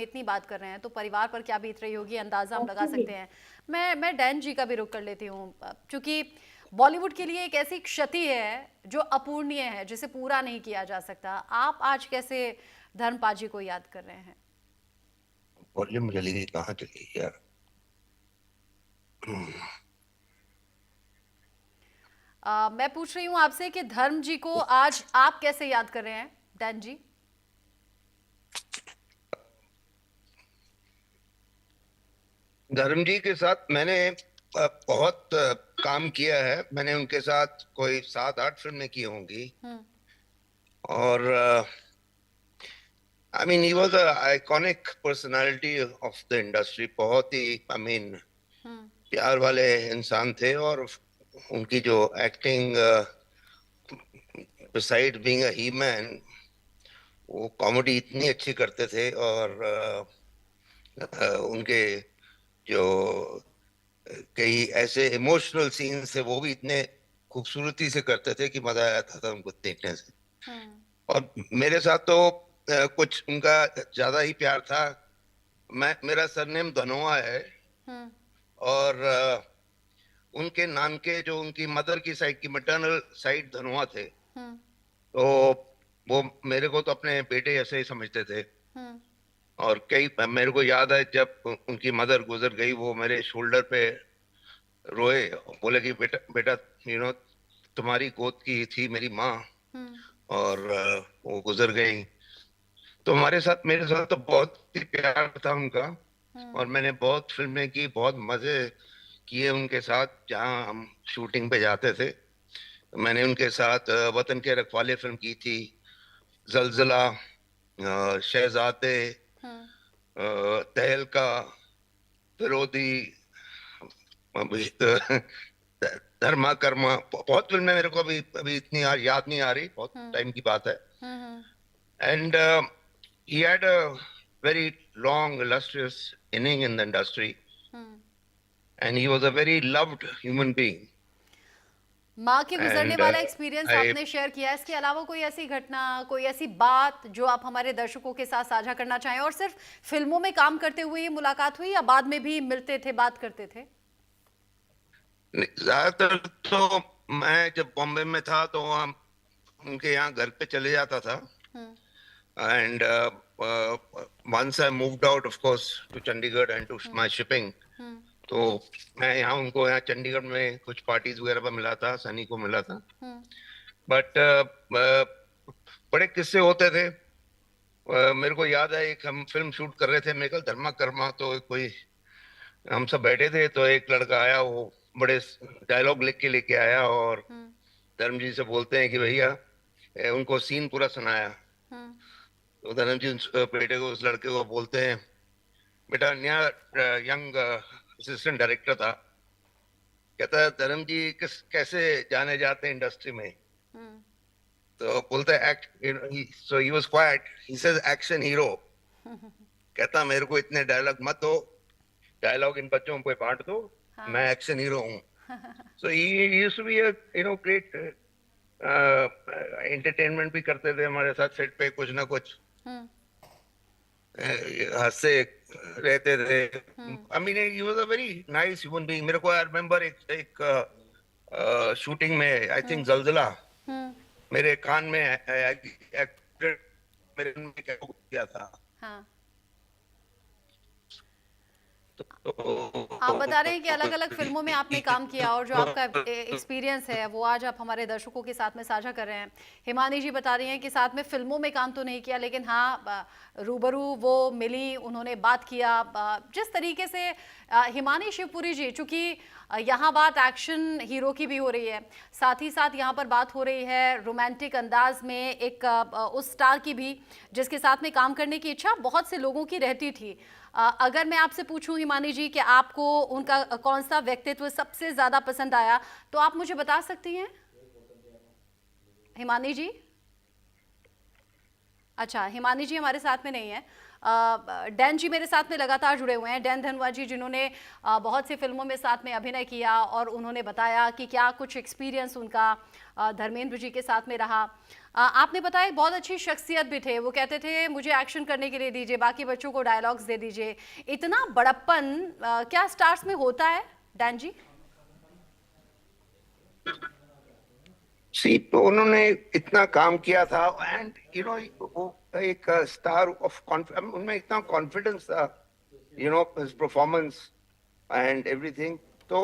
इतनी बात कर रहे हैं तो परिवार पर क्या बीत रही होगी, अंदाजा हम लगा सकते हैं। मैं डैन जी का भी रुख कर लेती हूँ, क्योंकि बॉलीवुड के लिए एक ऐसी क्षति है जो अपूर्णीय है, जिसे पूरा नहीं किया जा सकता। आप आज कैसे धर्मपाल जी को याद कर रहे हैं? वॉल्यूम चली गई, कहाँ चली गई यार। मैं पूछ रही हूँ आपसे कि धर्म जी को आज आप कैसे याद कर रहे हैं, डैन जी? धर्म जी के साथ मैंने बहुत काम किया है। मैंने उनके साथ कोई 7-8 फिल्में की होंगी। हम्म। और आई mean he was a iconic personality of the industry. बहुत ही आई मीन हम्म। प्यार वाले इंसान थे। और उनकी जो acting, beside being a he man, वो कॉमेडी इतनी अच्छी करते थे। और उनके जो कई ऐसे इमोशनल सीन्स थे, वो भी इतने खूबसूरती से करते थे कि मजा आता था उनको देखने से। हम्म। और मेरे साथ तो कुछ उनका ज्यादा ही प्यार था। मेरा सरनेम धनोआ है। हम्म। और उनके नान के, जो उनकी मदर की साइड की मैटरनल साइड धनोआ थे, हम्म। तो वो मेरे को तो अपने बेटे जैसे ही समझते थे। हम्म। और कई मेरे को याद है, जब उनकी मदर गुजर गई, वो मेरे शोल्डर पे रोए और बोले कि बेटा बेटा, तुम्हारी गोद की थी मेरी माँ, हम्म। और वो गुजर गई। तो हमारे साथ, मेरे साथ तो बहुत ही प्यार था उनका। और हम्म। मैंने बहुत फिल्में की, बहुत मजे किए उनके साथ जहाँ हम शूटिंग पे जाते थे। मैंने उनके साथ वतन के रखवाले फिल्म की थी, जलजला, शहजादे, हम्म। तहलका, फिरोदी, अभी धर्मा कर्मा। बहुत फिल्में मेरे को अभी अभी इतनी याद नहीं आ रही, बहुत हम्म। टाइम की बात है। Hmm. And he had a very long, illustrious inning in the industry, hmm. and he was a very loved human being. माँ के गुजरने And वाला एक्सपीरियंस I आपने शेयर किया, इसके अलावा कोई ऐसी घटना, कोई ऐसी बात जो आप हमारे दर्शकों के साथ साझा करना चाहें? और सिर्फ फिल्मों में काम करते हुए ये मुलाकात हुई या बाद में भी मिलते थे, बात करते थे? ज्यादातर तो मैं जब बॉम्बे में था तो हम उनके यहाँ घर पे चले जाता था। हम्म। And once I moved out, of course, to Chandigarh and to hmm. my shipping, हम्म। तो मैं यहाँ उनको यहाँ चंडीगढ़ में कुछ पार्टीज वगैरह पर मिला था, सनी को मिला था। हम्म। बट बड़े किस्से होते थे। मेरे को याद है, एक हम फिल्म शूट कर रहे थे, मेरे ख्याल धर्मा कर्मा, तो कोई हम सब बैठे थे, तो एक लड़का आया, वो बड़े डायलॉग लिख के लेके आया, और हम्म। धर्म जी से बोलते हैं कि भैया, उनको सीन पूरा सुनाया। हम्म। तो धर्म जी उस बेटे को, उस लड़के को बोलते हैं, बेटा, नया यंग असिस्टेंट डायरेक्टर था, कहता है धर्म जी किस कैसे जाने जाते हैं इंडस्ट्री में। हम्म। तो बोलते हैं act, so he was quite, he says action hero. कहता मेरे को इतने डायलॉग मत दो, डायलॉग इन बच्चों को बांट दो, हाँ। मैं एक्शन हीरो हूँ। So he used to be a great entertainment भी करते थे हमारे साथ सेट पे, कुछ ना कुछ हम्म। हंसते रहते थे। Hmm. I mean he was a very nice human being. मेरे को आई रिमेम्बर एक एक शूटिंग में, आई थिंक हम्म। जलजला, हम्म। मेरे कान में एक्टर मेरे कान में क्या किया था। हाँ। आप बता रहे हैं कि अलग अलग फिल्मों में आपने काम किया और जो आपका एक्सपीरियंस है वो आज आप हमारे दर्शकों के साथ में साझा कर रहे हैं। हिमानी जी बता रही हैं कि साथ में फिल्मों में काम तो नहीं किया, लेकिन हाँ, रूबरू वो मिली, उन्होंने बात किया। जिस तरीके से हिमानी शिवपुरी जी, चूंकि यहाँ बात एक्शन हीरो की भी हो रही है, साथ ही साथ यहाँ पर बात हो रही है रोमांटिक अंदाज में एक उस स्टार की भी, जिसके साथ में काम करने की इच्छा बहुत से लोगों की रहती थी। अगर मैं आपसे पूछूं हिमानी जी कि आपको उनका कौन सा व्यक्तित्व सबसे ज्यादा पसंद आया, तो आप मुझे बता सकती हैं हिमानी जी? अच्छा, हिमानी जी हमारे साथ में नहीं है। डैन जी मेरे साथ में लगातार जुड़े हुए हैं, डैन धनवा जी, जिन्होंने बहुत सी फिल्मों में साथ में अभिनय किया और उन्होंने बताया कि क्या कुछ एक्सपीरियंस उनका धर्मेंद्र जी के साथ में रहा। आपने बताया बहुत अच्छी शख्सियत भी थे, वो कहते थे मुझे एक्शन करने के लिए दीजिए, बाकी बच्चों को डायलॉग्स दे दीजिए। इतना बड़प्पन क्या स्टार्स में होता है डैन जी? सी, तो उन्होंने इतना काम किया था, एंड वो एक स्टार ऑफ उनमें इतना कॉन्फिडेंस था, हिज परफॉर्मेंस एंड एवरीथिंग। तो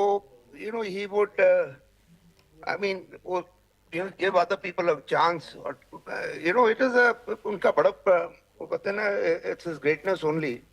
ही वुड, आई मीन, वो give other people a chance, or it is a उनका बड़प्प, वो कहते हैं ना, it's his greatness only.